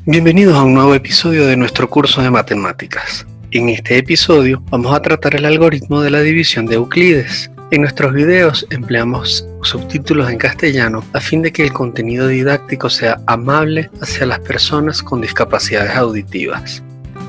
Bienvenidos a un nuevo episodio de nuestro curso de matemáticas. En este episodio vamos a tratar el algoritmo de la división de Euclides. En nuestros videos empleamos subtítulos en castellano a fin de que el contenido didáctico sea amable hacia las personas con discapacidades auditivas.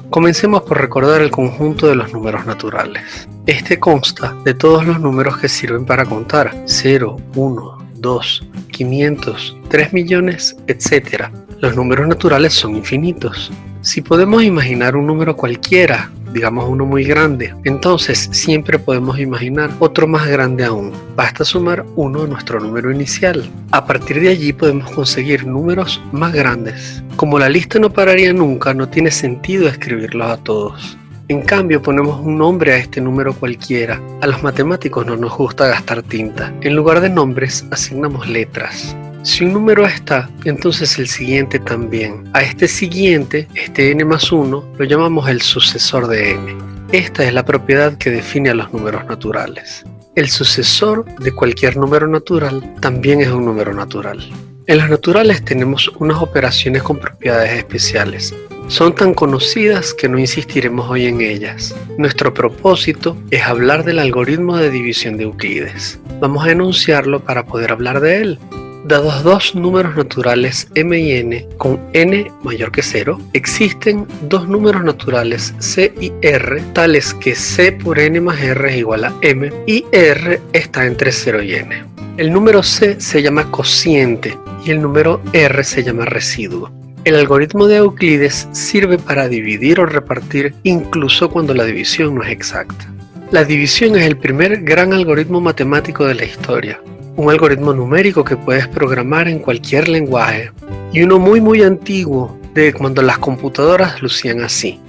Comencemos por recordar el conjunto de los números naturales. Este consta de todos los números que sirven para contar: 0, 1, 2, 500, 3 millones, etc. Los números naturales son infinitos. Si podemos imaginar un número cualquiera, digamos uno muy grande, entonces siempre podemos imaginar otro más grande aún. Basta sumar uno a nuestro número inicial. A partir de allí podemos conseguir números más grandes. Como la lista no pararía nunca, no tiene sentido escribirlos a todos. En cambio, ponemos un nombre a este número cualquiera. A los matemáticos no nos gusta gastar tinta. En lugar de nombres, asignamos letras. Si un número está, entonces el siguiente también. A este siguiente, este n más 1, lo llamamos el sucesor de n. Esta es la propiedad que define a los números naturales. El sucesor de cualquier número natural también es un número natural. En los naturales tenemos unas operaciones con propiedades especiales. Son tan conocidas que no insistiremos hoy en ellas. Nuestro propósito es hablar del algoritmo de división de Euclides. Vamos a enunciarlo para poder hablar de él. Dados dos números naturales m y n con n mayor que 0, existen dos números naturales c y r, tales que c por n más r es igual a m y r está entre 0 y n. El número c se llama cociente y el número r se llama residuo. El algoritmo de Euclides sirve para dividir o repartir incluso cuando la división no es exacta. La división es el primer gran algoritmo matemático de la historia. Un algoritmo numérico que puedes programar en cualquier lenguaje, y uno muy antiguo, de cuando las computadoras lucían así.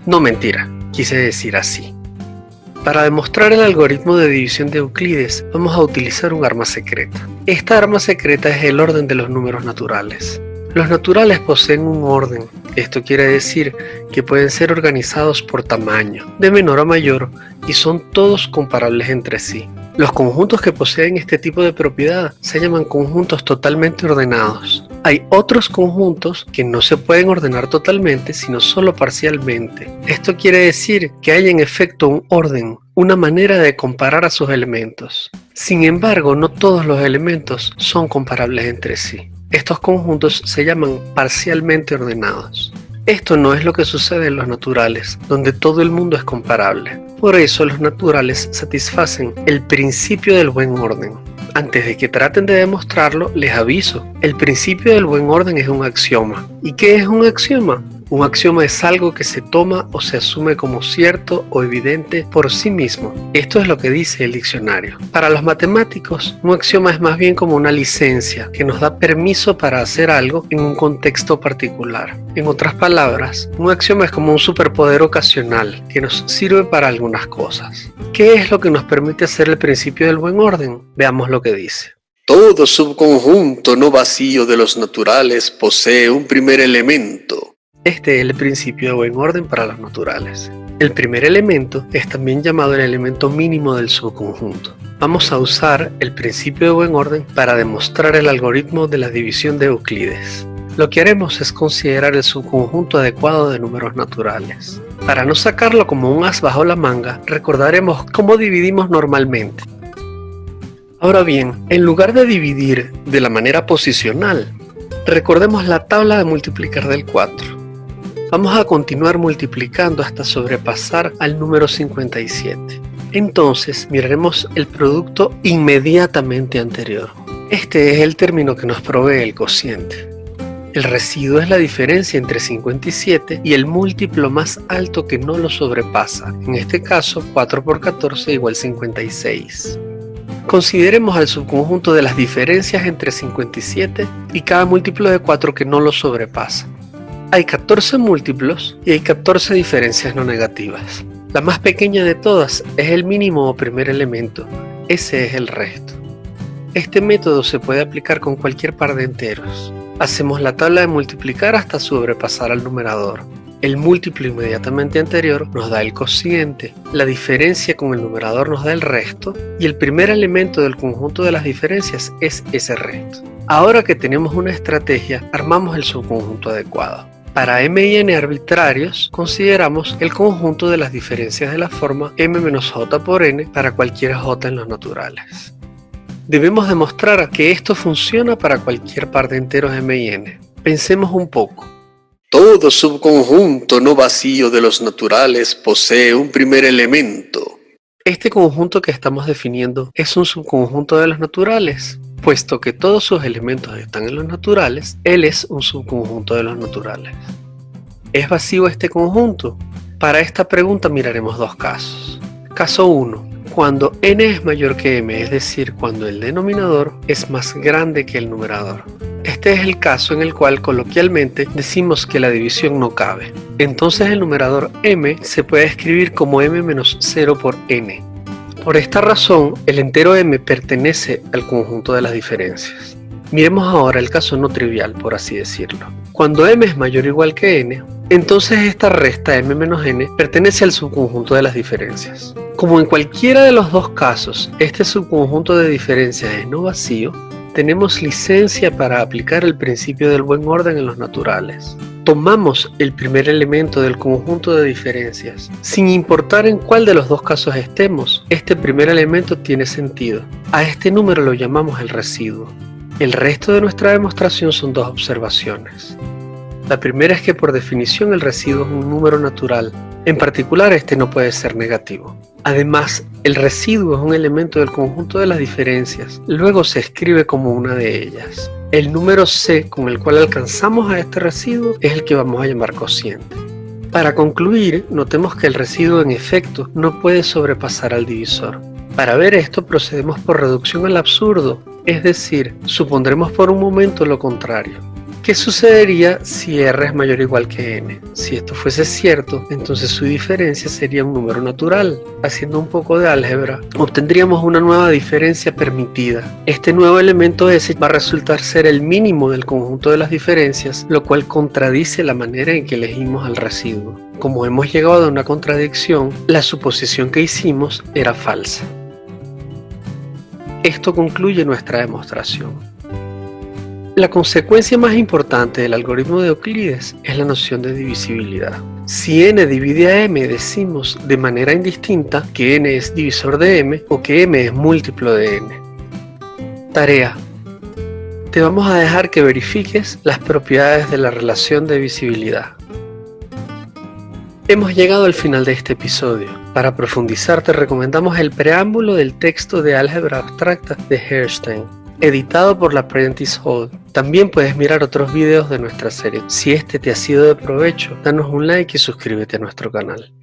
No, mentira, quise decir así. Para demostrar el algoritmo de división de Euclides vamos a utilizar un arma secreta. Esta arma secreta es el orden de los números naturales. Los naturales poseen un orden. Esto quiere decir que pueden ser organizados por tamaño, de menor a mayor, y son todos comparables entre sí. Los conjuntos que poseen este tipo de propiedad se llaman conjuntos totalmente ordenados. Hay otros conjuntos que no se pueden ordenar totalmente, sino solo parcialmente. Esto quiere decir que hay en efecto un orden, una manera de comparar a sus elementos. Sin embargo, no todos los elementos son comparables entre sí. Estos conjuntos se llaman parcialmente ordenados. Esto no es lo que sucede en los naturales, donde todo el mundo es comparable. Por eso los naturales satisfacen el principio del buen orden. Antes de que traten de demostrarlo, les aviso, el principio del buen orden es un axioma. ¿Y qué es un axioma? Un axioma es algo que se toma o se asume como cierto o evidente por sí mismo. Esto es lo que dice el diccionario. Para los matemáticos, un axioma es más bien como una licencia que nos da permiso para hacer algo en un contexto particular. En otras palabras, un axioma es como un superpoder ocasional que nos sirve para algunas cosas. ¿Qué es lo que nos permite hacer el principio del buen orden? Veamos lo que dice. Todo subconjunto no vacío de los naturales posee un primer elemento. Este es el principio de buen orden para los naturales. El primer elemento es también llamado el elemento mínimo del subconjunto. Vamos a usar el principio de buen orden para demostrar el algoritmo de la división de Euclides. Lo que haremos es considerar el subconjunto adecuado de números naturales. Para no sacarlo como un as bajo la manga, recordaremos cómo dividimos normalmente. Ahora bien, en lugar de dividir de la manera posicional, recordemos la tabla de multiplicar del 4. Vamos a continuar multiplicando hasta sobrepasar al número 57. Entonces miraremos el producto inmediatamente anterior. Este es el término que nos provee el cociente. El residuo es la diferencia entre 57 y el múltiplo más alto que no lo sobrepasa. En este caso, 4 por 14 igual 56. Consideremos al subconjunto de las diferencias entre 57 y cada múltiplo de 4 que no lo sobrepasa. Hay 14 múltiplos y hay 14 diferencias no negativas. La más pequeña de todas es el mínimo o primer elemento. Ese es el resto. Este método se puede aplicar con cualquier par de enteros. Hacemos la tabla de multiplicar hasta sobrepasar al numerador. El múltiplo inmediatamente anterior nos da el cociente, la diferencia con el numerador nos da el resto y el primer elemento del conjunto de las diferencias es ese resto. Ahora que tenemos una estrategia, armamos el subconjunto adecuado. Para m y n arbitrarios, consideramos el conjunto de las diferencias de la forma m menos j por n para cualquier j en los naturales. Debemos demostrar que esto funciona para cualquier par de enteros m y n. Pensemos un poco. Todo subconjunto no vacío de los naturales posee un primer elemento. Este conjunto que estamos definiendo es un subconjunto de los naturales. Puesto que todos sus elementos están en los naturales, él es un subconjunto de los naturales. ¿Es vacío este conjunto? Para esta pregunta miraremos dos casos. Caso 1. Cuando n es mayor que m, es decir, cuando el denominador es más grande que el numerador. Este es el caso en el cual coloquialmente decimos que la división no cabe. Entonces el numerador m se puede escribir como m menos 0 por n. Por esta razón, el entero m pertenece al conjunto de las diferencias. Miremos ahora el caso no trivial, por así decirlo. Cuando m es mayor o igual que n, entonces esta resta m menos n pertenece al subconjunto de las diferencias. Como en cualquiera de los dos casos, este subconjunto de diferencias es no vacío, tenemos licencia para aplicar el principio del buen orden en los naturales. Tomamos el primer elemento del conjunto de diferencias. Sin importar en cuál de los dos casos estemos, este primer elemento tiene sentido. A este número lo llamamos el residuo. El resto de nuestra demostración son dos observaciones. La primera es que por definición el residuo es un número natural. En particular, este no puede ser negativo. Además, el residuo es un elemento del conjunto de las diferencias. Luego se escribe como una de ellas. El número c con el cual alcanzamos a este residuo es el que vamos a llamar cociente. Para concluir, notemos que el residuo en efecto no puede sobrepasar al divisor. Para ver esto procedemos por reducción al absurdo, es decir, supondremos por un momento lo contrario. ¿Qué sucedería si r es mayor o igual que n? Si esto fuese cierto, entonces su diferencia sería un número natural. Haciendo un poco de álgebra, obtendríamos una nueva diferencia permitida. Este nuevo elemento s va a resultar ser el mínimo del conjunto de las diferencias, lo cual contradice la manera en que elegimos al residuo. Como hemos llegado a una contradicción, la suposición que hicimos era falsa. Esto concluye nuestra demostración. La consecuencia más importante del algoritmo de Euclides es la noción de divisibilidad. Si n divide a m, decimos de manera indistinta que n es divisor de m o que m es múltiplo de n. Tarea. Te vamos a dejar que verifiques las propiedades de la relación de divisibilidad. Hemos llegado al final de este episodio. Para profundizar te recomendamos el preámbulo del texto de álgebra abstracta de Herstein, editado por la Prentice Hall. También puedes mirar otros videos de nuestra serie. Si este te ha sido de provecho, danos un like y suscríbete a nuestro canal.